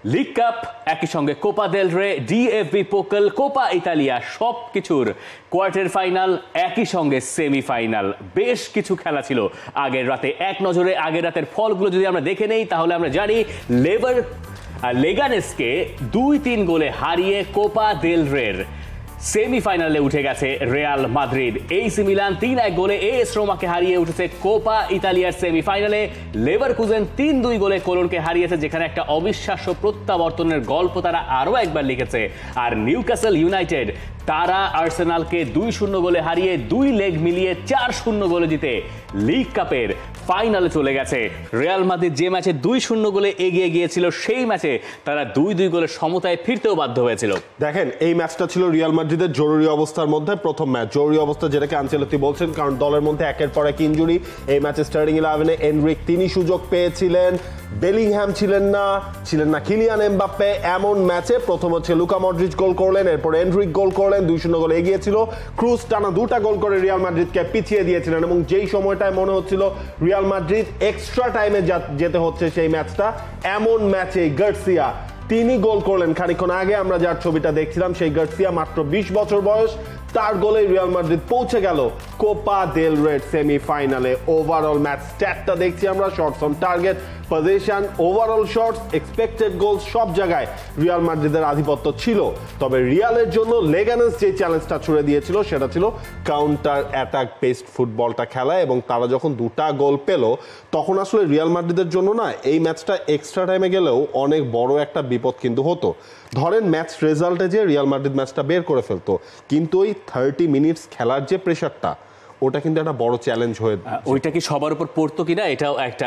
League cup, একই সঙ্গে Copa del রে, ডিএফবি পোকাল, কোপা ইতালিয়া সবকিছুর কোয়ার্টার ফাইনাল, একই সঙ্গে সেমিফাইনাল। বেশ কিছু খেলা ছিল আগের রাতে। এক নজরে আগের রাতের ফলগুলো যদি আমরা দেখে নেই তাহলে আমরা জানি লেগানেসকে 2-3 গোলে হারিয়ে কোপা দেল রের সেমিফাইনালে উঠে গেছে রিয়াল মাদ্রিদ। এসি মিলান 3-1 গোলে এএস রোমাকে হারিয়ে উঠেছে কোপা ইতালিয়ার সেমিফাইনালে। লেভারকুজেন 3-2 গোলে কোলনকে হারিয়েছে, যেখানে একটা অবিশ্বাস্য প্রত্যাবর্তনের গল্প তারা আরও একবার লিখেছে। আর নিউক্যাসল ইউনাইটেড তারা আর্সেনালকে 2-0 গোলে হারিয়ে 2 লেগ মিলিয়ে 4-0 গোলে জিতে লিগ কাপের ফাইনালে চলে গেছে। রিয়াল মাদ্রিদ যে ম্যাচে 2-0 গোলে এগিয়ে গিয়েছিল সেই ম্যাচে তারা 2-2 গোলের সমতায় ফিরতেও বাধ্য হয়েছিল। দেখেন, এই ম্যাচটা ছিল রিয়াল মাদ্রিদের জরুরি অবস্থার মধ্যে প্রথম ম্যাচ। জরুরি অবস্থা যেটাকে আনচেলত্তি বলছেন, কারণ দলের মধ্যে একের পর এক ইনজুরি। এই ম্যাচে স্টার্টিং 11-এ এনরিক তিনি সুযোগ পেয়েছিলেন, বেলিংহ্যাম ছিলেন না কিলিয়ান এমবাপ্পে। এমন ম্যাচে প্রথম হচ্ছে লুকা মডরিচ গোল করলেন, এরপর এনরিক গোল করলেন, 2-0 গোলে এগিয়েছিল। ক্রুজ টানা 2টা গোল করে রিয়াল মাদ্রিদকে পিছিয়ে দিয়েছিলেন, এবং যেই সময়টায় মনে হচ্ছিল রিয়াল মাদ্রিদ এক্সট্রা টাইমে যেতে হচ্ছে সেই ম্যাচটা, এমন ম্যাচে গার্সিয়া তিনি গোল করলেন। খানিকক্ষণ আগে আমরা যার ছবিটা দেখছিলাম সেই গার্সিয়া, মাত্র 20 বছর বয়স, তার গোলে রিয়াল মাদ্রিদ পৌঁছে গেল কোপা দেল রে সেমিফাইনালে। ওভারঅল ম্যাচ স্ট্যাটটা দেখছি আমরা, shots on target, position, overall shots, expected goals, সব জায়গায় রিয়াল মাদ্রিদের আধিপত্য ছিল। তবে রিয়ালের জন্য লেগানেস যে চ্যালেঞ্জটা ছুড়ে দিয়েছিল সেটা ছিল কাউন্টার অ্যাটাক বেসড ফুটবলটা খেলা, এবং তারা যখন 2টা গোল পেল তখন আসলে রিয়াল মাদ্রিদের জন্য না এই ম্যাচটা এক্সট্রা টাইমে গেলেও অনেক বড় একটা বিপদ কিন্তু হতো। ধরেন ম্যাচ রেজাল্টে যে রিয়াল মাদ্রিদ ম্যাচটা বের করে ফেলতো, কিন্তু ওই 30 মিনিটস খেলার যে প্রেশারটা, ওটা কিন্তু একটা বড় চ্যালেঞ্জ হয়ে, ওইটা কি সবার উপর পড়তো কিনা এটাও একটা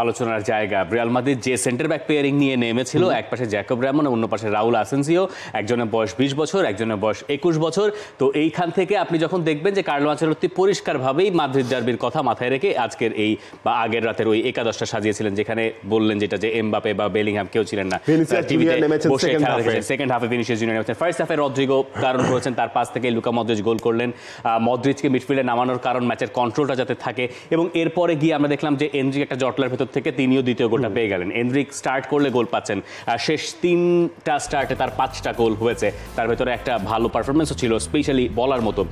আলোচনার জায়গা। রিয়াল মাদ্রিদ যে সেন্টার ব্যাক পেয়ারিং নিয়ে নেমেছিল, এক পাশে জ্যাকব রেমন, অন্য পাশে রাউল আসেনসিও, একজনের বয়স 20 বছর, একজনের বয়স 21 বছর। তো এইখান থেকে আপনি যখন দেখবেন যে কার্লো আনচেলত্তি পরিষ্কারভাবেই মাদ্রিদ ডার্বির কথা মাথায় রেখে আজকের এই বা আগের রাতের ওই একাদশটা সাজিয়েছিলেন, যেখানে বললেন যেটা যে এমবাপে বা বেলিংহ্যাম কেউ ছিলেন না। সেকেন্ড হাফে ভিনিসিয়াস জুনিয়র নেমেছেন, ফার্স্ট হাফে রদ্রিগো কারণ করেছেন, তার পাশ থেকে লুকা মদ্রিচ গোল করলেন। মদ্রিচকে মিডফিল্ডে নামানোর কারণ ম্যাচের কন্ট্রোলটা যাতে থাকে, এবং এরপরে গিয়ে আমরা দেখলাম যে এনরিক একটা জটলার ভেতর থেকে তিনিও দ্বিতীয় গোলটা পেয়ে গেলেন। এনরিক স্টার্ট করলে গোল পাচ্ছেন, শেষ 3টা স্টার্টে তার 5টা গোল হয়েছে, তার ভেতরে একটা ভালো পারফরমেন্সও ছিল, স্পেশালি বলার মতো।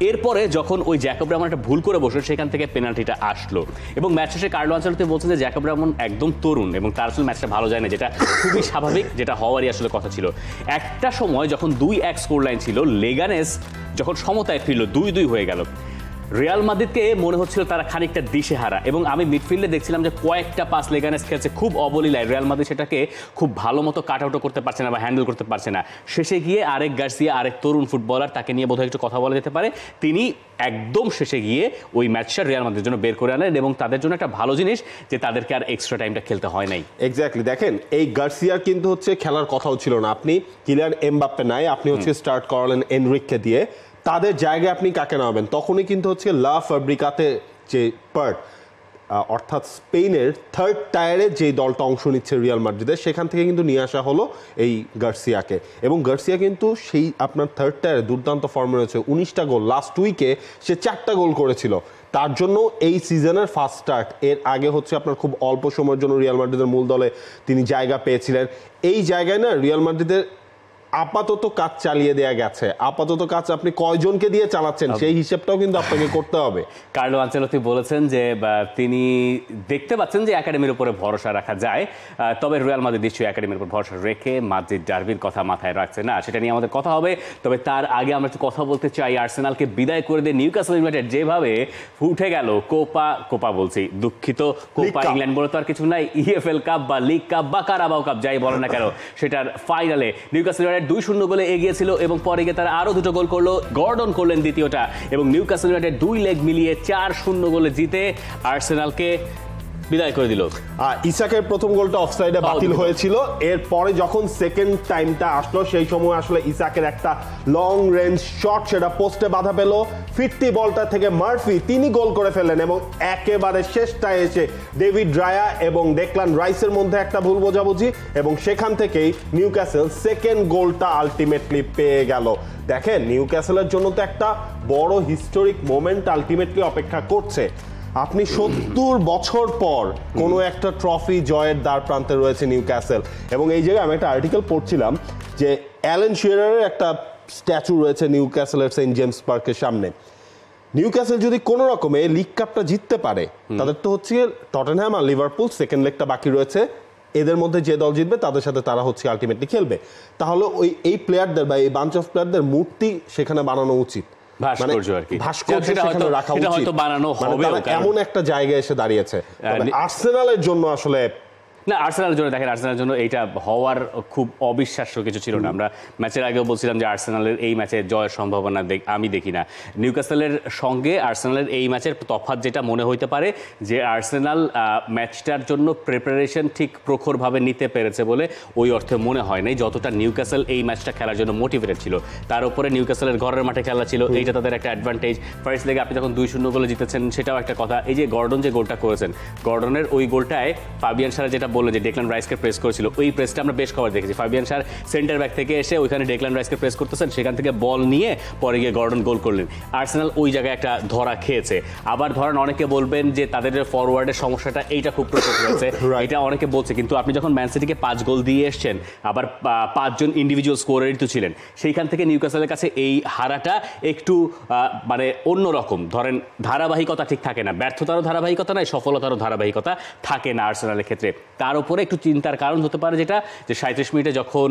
এরপরে যখন ওই জ্যাকব রেমন একটা ভুল করে বসলো, সেখান থেকে পেনাল্টিটা আসলো, এবং ম্যাচ শেষে কার্লো আনচেলত্তি বলছেন যে জ্যাকব রেমন একদম তরুণ এবং তার আসলে ম্যাচটা ভালো যায় না, যেটা খুবই স্বাভাবিক, যেটা হওয়ারই আসলে কথা ছিল। একটা সময় যখন 2-1 স্কোর লাইন ছিল, লেগানেস যখন সমতায় ফিরল, 2-2 হয়ে গেল, রিয়াল মাদ্রিদকে মনে হচ্ছিল তারা খানিকটা দিশেহারা, এবং আমি মিডফিল্ডে দেখছিলাম যে কয়েকটা পাস লেগানেস খেলছে খুব অবলীলায়। রিয়াল মাদ্রিদ সেটাকে খুব ভালো মতো কাট আউটও করতে পারছে না বা হ্যান্ডেল করতে পারছে না। শেষে গিয়ে আরেক গার্সিয়া, আরেক তরুণ ফুটবলার, তাকে নিয়ে বোধহয় একটু কথা বলা যেতে পারে, তিনি একদম শেষে গিয়ে ওই ম্যাচটা রিয়াল মাদ্রিদের জন্য বের করে আনলেন, এবং তাদের জন্য একটা ভালো জিনিস যে তাদেরকে আর এক্সট্রা টাইমটা খেলতে হয় নাই। এক্স্যাক্টলি। দেখেন, এই গার্সিয়ার কিন্তু হচ্ছে খেলার কথাও ছিল না, আপনি কিলিয়ান এমবাপ্পে নাই, আপনি হচ্ছে স্টার্ট করালেন এনরিককে দিয়ে, তাদের জায়গায় আপনি কাকে নামাবেন? তখনই কিন্তু হচ্ছে লা ফাব্রিকাতে যে পার্ট, অর্থাৎ স্পেনের 3rd টায়ারে যে দলটা অংশ নিচ্ছে রিয়াল মাদ্রিদের, সেখান থেকে কিন্তু নিয়ে আসা হলো এই গার্সিয়াকে, এবং গার্সিয়া কিন্তু সেই আপনার 3rd টায়ারে দুর্দান্ত ফর্মে রয়েছে, 19টা গোল, লাস্ট উইকে সে 4টা গোল করেছিল। তার জন্য এই সিজনের ফার্স্ট স্টার্ট, এর আগে হচ্ছে আপনার খুব অল্প সময়ের জন্য রিয়াল মাদ্রিদের মূল দলে তিনি জায়গা পেয়েছিলেন। এই জায়গায় না রিয়াল মাদ্রিদের আপাতত কাজ চালিয়ে দেয়া গেছে, আপাতত কাজ আপনি কয়জনকে দিয়ে চালাচ্ছেন সেই হিসেবটাও কিন্তু আপনাকে করতে হবে। কার্লো আনচেলত্তি বলেছেন যে তিনি দেখতে পাচ্ছেন যে একাডেমির উপরে ভরসা রাখা যায়, তবে রিয়াল মাদ্রিদ নিশ্চয়ই একাডেমির উপর ভরসা রেখে মাদ্রিদ ডার্বির কথা মাথায় রাখছে না, সেটা নিয়ে আমাদের কথা হবে। তবে তার আগে আমরা একটু কথা বলতে চাই আর্সেনালকে বিদায় করে দিয়ে নিউক্যাসল ইউনাইটেড যেভাবে উঠে গেল কোপা বলছি, দুঃখিত, কোপা ইংল্যান্ড বলে তো আর কিছু নাই, ইএফএল কাপ বা লিগ কাপ বা কারাবাও কাপ যাই বলেন না কেন, সেটার ফাইনালে নিউক্যাসল ইউনাইটেড 2-0 গোলে এগিয়েছিল, এবং পরে গিয়ে তারা আরো 2টো গোল করলো, গর্ডন করলেন দ্বিতীয়টা, এবং নিউক্যাসল ইউনাইটেড 2 লেগ মিলিয়ে 4-0 গোলে জিতে আর্সেনালকে বিদায় করে দিল। ইসাকের প্রথম গোলটা অফসাইডে বাতিল হয়েছিল, এরপরে যখন সেকেন্ড টাইমটা আসলো সেই সময় আসলে ইসাকের একটা লং রেঞ্জ শট, সেটা পোস্টে বাধা পেল, ফিরতি বলটা থেকে মার্ফি তিনি গোল করে ফেললেন, এবং একেবারে শেষটায় এসে ডেভিড রায়া এবং ডেকলান রাইসের মধ্যে একটা ভুল বোঝাবুঝি, এবং সেখান থেকেই নিউক্যাসল সেকেন্ড গোলটা আলটিমেটলি পেয়ে গেল। দেখেন, নিউক্যাসলের জন্য তো একটা বড় হিস্টোরিক মোমেন্ট আলটিমেটলি অপেক্ষা করছে। আপনি 70 বছর পর কোনো একটা ট্রফি জয়ের দ্বার প্রান্তে রয়েছে নিউক্যাসল, এবং এই জায়গায় আমি একটা আর্টিকেল পড়ছিলাম যে অ্যালেন শিরারের একটা স্ট্যাচু রয়েছে নিউক্যাসলের সেন্ট জেমস পার্কের সামনে। নিউক্যাসল যদি কোনো রকমে লিগ কাপটা জিততে পারে, তাদের তো হচ্ছে টটেনহ্যাম আর লিভারপুল সেকেন্ড লেগটা বাকি রয়েছে, এদের মধ্যে যে দল জিতবে তাদের সাথে তারা হচ্ছে আলটিমেটলি খেলবে। তাহলে এই প্লেয়ারদের বা এই বাঞ্চ অফ প্লেয়ারদের মূর্তি সেখানে বানানো উচিত, ভাস্কর্য সেখানে রাখা উচিত, এমন একটা জায়গায় এসে দাঁড়িয়েছে। আর্সেনালের জন্য আসলে না, আর্সেনালের জন্য দেখেন, আর্সেনালের জন্য এইটা হওয়ার খুব অবিশ্বাস্য কিছু ছিল না। আমরা ম্যাচের আগেও বলছিলাম যে আর্সেনালের এই ম্যাচে জয়ের সম্ভাবনা আমি দেখি না। নিউক্যাসলের সঙ্গে আর্সেনালের এই ম্যাচের তফাৎ যেটা মনে হইতে পারে যে আর্সেনাল ম্যাচটার জন্য প্রিপারেশন ঠিক প্রখরভাবে নিতে পেরেছে বলে ওই অর্থে মনে হয় নাই, যতটা নিউক্যাসল এই ম্যাচটা খেলার জন্য মোটিভেটেড ছিল। তার উপরে নিউক্যাসলের ঘরের মাঠে খেলা ছিল, এইটা তাদের একটা অ্যাডভান্টেজ। ফার্স্ট লেগে আপনি যখন 2-0 গোলে জিতেছেন সেটাও একটা কথা। এই যে গর্ডন যে গোলটা করেছেন, গর্ডনের ওই গোলটায় ফাবিয়ান সার যেটা বললেন যে ডেকলান রাইসকে প্রেস করেছিল, ওই প্রেসটা আমরা বেশ কবার দেখেছি। ফাবিয়ান সার সেন্টার ব্যাক থেকে এসে ওইখানে ডেকলান রাইসকে প্রেস করতেছেন, সেখান থেকে বল নিয়ে পরে গিয়ে গর্ডন গোল করলেন। আর্সেনাল ওই জায়গায় একটা ধরা খেয়েছে। আবার ধরেন অনেকে বলবেন যে তাদের ফরওয়ার্ডের সমস্যাটা এইটা খুব প্রকট হয়েছে, এটা অনেকে বলছে, কিন্তু আপনি যখন ম্যান সিটিকে 5 গোল দিয়ে এসছেন, আবার 5 জন ইন্ডিভিজুয়াল স্কোরারই তো ছিলেন, সেইখান থেকে নিউক্যাসলের কাছে এই হারাটা একটু মানে অন্যরকম। ধরেন ধারাবাহিকতা ঠিক থাকে না, ব্যর্থতারও ধারাবাহিকতা নাই, সফলতারও ধারাবাহিকতা থাকে না আর্সেনালের ক্ষেত্রে। তার উপরে একটু চিন্তার কারণ হতে পারে যেটা যে 37 মিনিটে যখন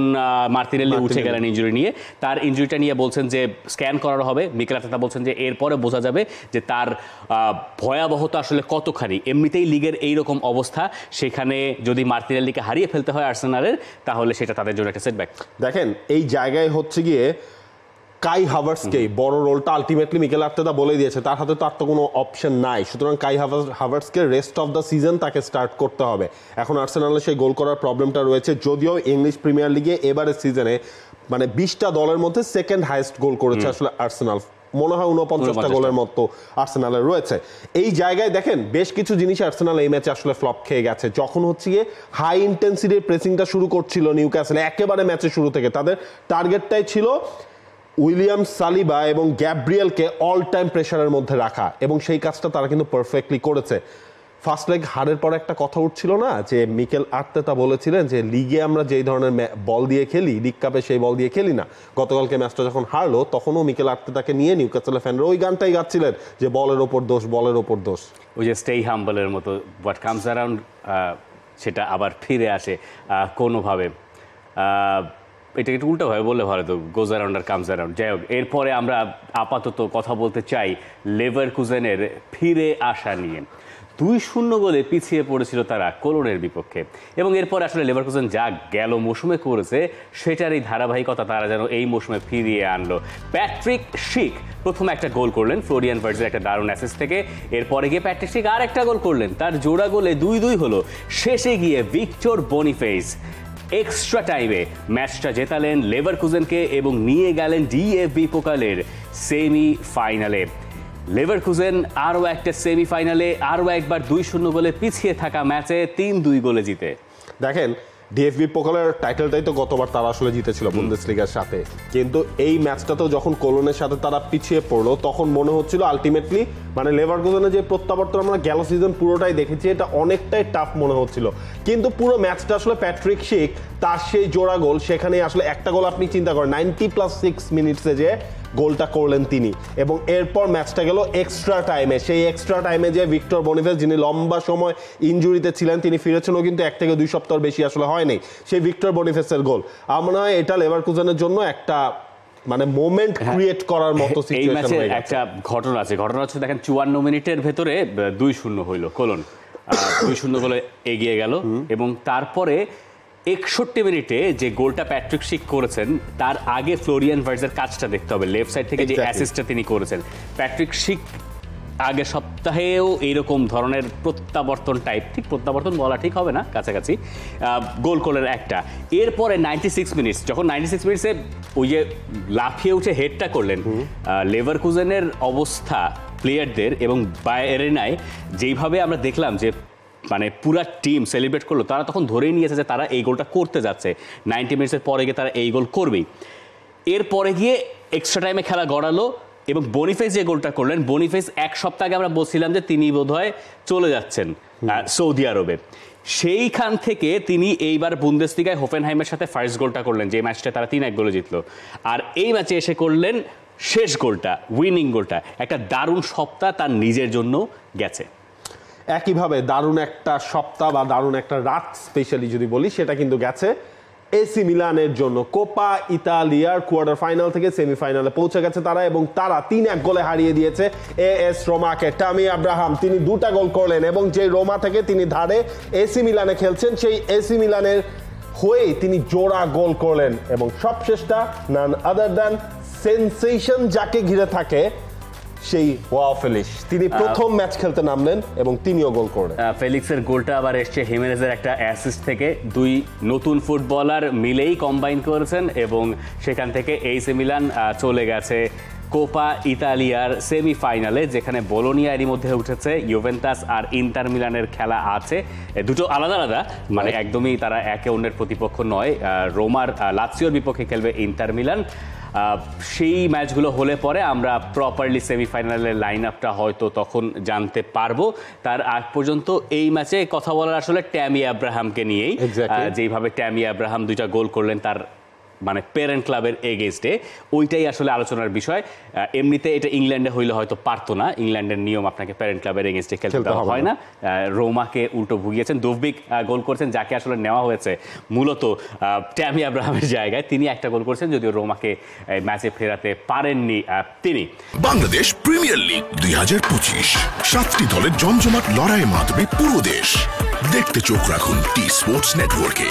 মার্তিনেল্লি উঠে গেলেন ইনজুরি নিয়ে, তার ইনজুরিটা নিয়ে বলছেন যে স্ক্যান করানো হবে। মিকেল আর্তেতা বলছেন যে এরপরে বোঝা যাবে যে তার ভয়াবহতা আসলে কতখানি। এমনিতেই লিগের এইরকম অবস্থা, সেখানে যদি মার্তিনেল্লিকে হারিয়ে ফেলতে হয় আর্সেনালের, তাহলে সেটা তাদের জন্য একটা সেটব্যাক। দেখেন এই জায়গায় হচ্ছে গিয়ে কাই হাভার্টসকে বড় রোলটা আলটিমেটলি মিকেল আর্তেতা বলে দিয়েছে, তার হাতে তো কোনো অপশন নাই। সুতরাং কাই হাভার্টসকে রেস্ট অফ দ্য সিজন তাকে স্টার্ট করতে হবে। এখন আর্সেনালের সেই গোল করার প্রবলেমটা রয়েছে, যদিও ইংলিশ প্রিমিয়ার লিগে এবারের সিজনে মানে 20টা দলের মধ্যে সেকেন্ড হাইয়েস্ট গোল করেছে আসলে আর্সেনাল, মনে হয় 49টা গোলের মতো আর্সেনালের রয়েছে। এই জায়গায় দেখেন বেশ কিছু জিনিস আর্সেনাল এই ম্যাচে আসলে ফ্লপ খেয়ে গেছে। যখন হচ্ছে গিয়ে হাই ইন্টেন্সিটির প্রেসিংটা শুরু করছিল নিউক্যাসল, একেবারে ম্যাচের শুরু থেকে তাদের টার্গেটটাই ছিল উইলিয়াম সালিবা এবং গ্যাব্রিয়েলকে অল টাইম প্রেশারের মধ্যে রাখা, এবং সেই কাজটা তারা কিন্তু পারফেক্টলি করেছে। ফার্স্ট লেগ হারের পর একটা কথা উঠছিল না যে মিকেল আর্তেতা বলেছিলেন যে লিগে আমরা যেই ধরনের বল দিয়ে খেলি, লিগ কাপে সেই বল দিয়ে খেলি না। গতকালকে ম্যাচটা যখন হারলো তখনও মিকেল আর্তেতাকে নিয়ে নিউক্যাসলের ফ্যানরা ওই গানটাই গাচ্ছিলেন যে বলের ওপর দোষ, বলের ওপর দোষ। ওই যে স্টে হাম্বলের মতো, হোয়াট কামস অ্যারাউন্ড সেটা আবার ফিরে আসে কোনোভাবে। এটা একটু উল্টোভাবে বললে ভালো তো, গোজ অ্যারাউন্ড আর কামস অ্যারাউন্ড। যাই হোক, এরপরে আমরা আপাতত কথা বলতে চাই লেভারকুজেনের ফিরে আসা নিয়ে। 2-0 গোলে পিছিয়ে পড়েছিল তারা কোলনের বিপক্ষে, এবং এরপর আসলে লেভারকুজেন যা গেল মৌসুমে করেছে সেটারই ধারাবাহিকতা তারা যেন এই মৌসুমে ফিরিয়ে আনলো। প্যাট্রিক শিক প্রথমে একটা গোল করলেন ফ্লোরিয়ান ভার্টজের একটা দারুণ অ্যাসিস্ট থেকে, এরপরে গিয়ে প্যাট্রিক শিক আর একটা গোল করলেন, তার জোড়া গোলে 2-2 হলো। শেষে গিয়ে ভিক্টর বনিফেস এক্সট্রা টাইমে ম্যাচটা জেতালেন লেভারকুজেনকে এবং নিয়ে গেলেন ডিএফবি পোকালের সেমিফাইনালে। লেভারকুজেন আরও একটা সেমিফাইনালে, আরও একবার 2-0 গোলে পিছিয়ে থাকা ম্যাচে 3-2 গোলে জিতে। দেখেন ডিএফবি পোকালের টাইটেলটাই তো গতবার তারা আসলে জিতেছিল বুন্দেসলিগার সাথে, কিন্তু এই ম্যাচটাতেও যখন কোলনের সাথে তারা পিছিয়ে পড়লো তখন মনে হচ্ছিল আলটিমেটলি মানে লেভারকুজেনের যে প্রত্যাবর্তন আমরা গেল সিজন পুরোটাই দেখেছি, এটা অনেকটাই টাফ মনে হচ্ছিল। কিন্তু পুরো ম্যাচটা আসলে প্যাট্রিক শিক তার সেই জোড়া গোল, সেখানে আসলে একটা গোল আপনি চিন্তা করেন 90+6 মিনিটসে যে গোলটা করলেন তিনি, এবং এরপর ম্যাচটা গেল এক্সট্রা টাইমে। সেই এক্সট্রা টাইমে যে ভিক্টর বনিফেস, যিনি লম্বা সময় ইনজুরিতে ছিলেন, তিনি ফিরেছেনও কিন্তু 1 থেকে 2 সপ্তাহ বেশি আসলে হয়নি, সেই ভিক্টর বনিফেসের গোল আমার মনে হয় এটা লেভারকুজেনের জন্য একটা মানে মোমেন্ট ক্রিয়েট করার মতো সিচুয়েশন হয়ে গেছে। একটা ঘটনা আছে দেখেন 54 মিনিটের ভেতরে 2-0 হইল, কোলন 2-0 গোলে এগিয়ে গেল, এবং তারপরে 61 মিনিটে যে গোলটা প্যাট্রিক শিক করেছেন তার আগে ফ্লোরিয়ান ভার্টজের কাজটা দেখতে হবে, লেফট সাইড থেকে যে অ্যাসিস্টটা তিনি করেছেন। প্যাট্রিক শিক আগের সপ্তাহেও এইরকম ধরনের প্রত্যাবর্তন টাইপ, ঠিক প্রত্যাবর্তন বলা ঠিক হবে না, কাছাকাছি গোল করলেন একটা। এরপরে 96 মিনিটস, যখন 96 মিনিটসে ওই যে লাফিয়ে উঠে হেডটা করলেন, লেভারকুজেনের অবস্থা প্লেয়ারদের এবং বায়ারেনায় যেইভাবে আমরা দেখলাম যে মানে পুরা টিম সেলিব্রেট করলো, তারা তখন ধরেই নিয়েছে যে তারা এই গোলটা করতে যাচ্ছে, 90 মিনিটসের পরে গিয়ে তারা এই গোল করবেই। এরপরে গিয়ে এক্সট্রা টাইমে খেলা গড়ালো এবং বনিফেস যে গোলটা করলেন, বনিফেস এক সপ্তাহ আগে আমরা বলছিলাম যে তিনি বোধহয় চলে যাচ্ছেন সৌদি আরবে। সেইখান থেকে তিনি এইবার বুন্দেসলিগায় হোফেনহাইমের সাথে ফার্স্ট গোলটা করলেন, যে ম্যাচটা তারা 3-1 গোলে জিতলো। আর এই ম্যাচে এসে করলেন শেষ গোলটা, উইনিং গোলটা। একটা দারুণ সপ্তাহ তার নিজের জন্য গেছে। একইভাবে দারুণ একটা সপ্তাহ বা দারুণ একটা রাত স্পেশালি যদি বলি, সেটা কিন্তু গেছে এসি মিলানের জন্য। কোপা ইতালিয়ার কোয়ার্টার ফাইনাল থেকে সেমিফাইনালে পৌঁছে গেছে তারা, এবং তারা 3-1 গোলে হারিয়ে দিয়েছে এএস রোমাকে। টামি আব্রাহাম তিনি 2টা গোল করলেন, এবং যে রোমা থেকে তিনি ধারে এসি মিলানে খেলছেন, সেই এসি মিলানের হয়েই তিনি জোড়া গোল করলেন। এবং সবশেষটা নান আদার দ্যান সেনসেশন যাকে ঘিরে থাকে, সেই ওয়াও ফেলিক্স, তিনি প্রথম ম্যাচ খেলতে নামলেন এবং তিনিও গোল করলেন। ফেলিক্সের গোলটা আবার এসছে হিমেনেজের একটা অ্যাসিস্ট থেকে। দুই নতুন ফুটবলার মিলেই কম্বাইন করেছেন, এবং সেখান থেকে এসি মিলান চলে গেছে কোপা ইতালিয়ার সেমিফাইনালে, যেখানে বোলোনিয়া এরই মধ্যে উঠেছে। ইউভেন্টাস আর ইন্টার মিলানের খেলা আছে, দুটো আলাদা আলাদা, মানে একদমই তারা একে অন্যের প্রতিপক্ষ নয়। রোমার লাৎসিওর বিপক্ষে খেলবে ইন্টার মিলান। সেই ম্যাচগুলো হলে পরে আমরা প্রপারলি সেমিফাইনালের লাইন আপটা হয়তো তখন জানতে পারবো। তার আগ পর্যন্ত এই ম্যাচে কথা বলার আসলে ট্যামি আব্রাহামকে নিয়েই, যেইভাবে ট্যামি আব্রাহাম 2টা গোল করলেন তার মানে পেরেন্ট ক্লাবের এগেইনস্টে, ওইটাই আসলে আলোচনার বিষয়। এমনিতে এটা ইংল্যান্ডে হইলে হয়তো পারতো না, ইংল্যান্ডের নিয়ম আপনাকে পেরেন্ট ক্লাবের এগেইনস্টে খেলতে হয় না। রোমাকে উল্টো ভুগিয়েছেন, দোভবিক গোল করেছেন, যাকে আসলে নেওয়া হয়েছে মূলত ট্যামি আব্রাহামের জায়গায়। তিনি একটা গোল করেছেন, যদিও রোমাকে ম্যাচে ফেরাতে পারেননি তিনি। বাংলাদেশ প্রিমিয়ার লিগ 2025, 7টি দলের জমজমাট লড়াইয়ের মাধ্যমে পুরো দেশ দেখতে চোখ রাখুন টি স্পোর্টস নেটওয়ার্কে।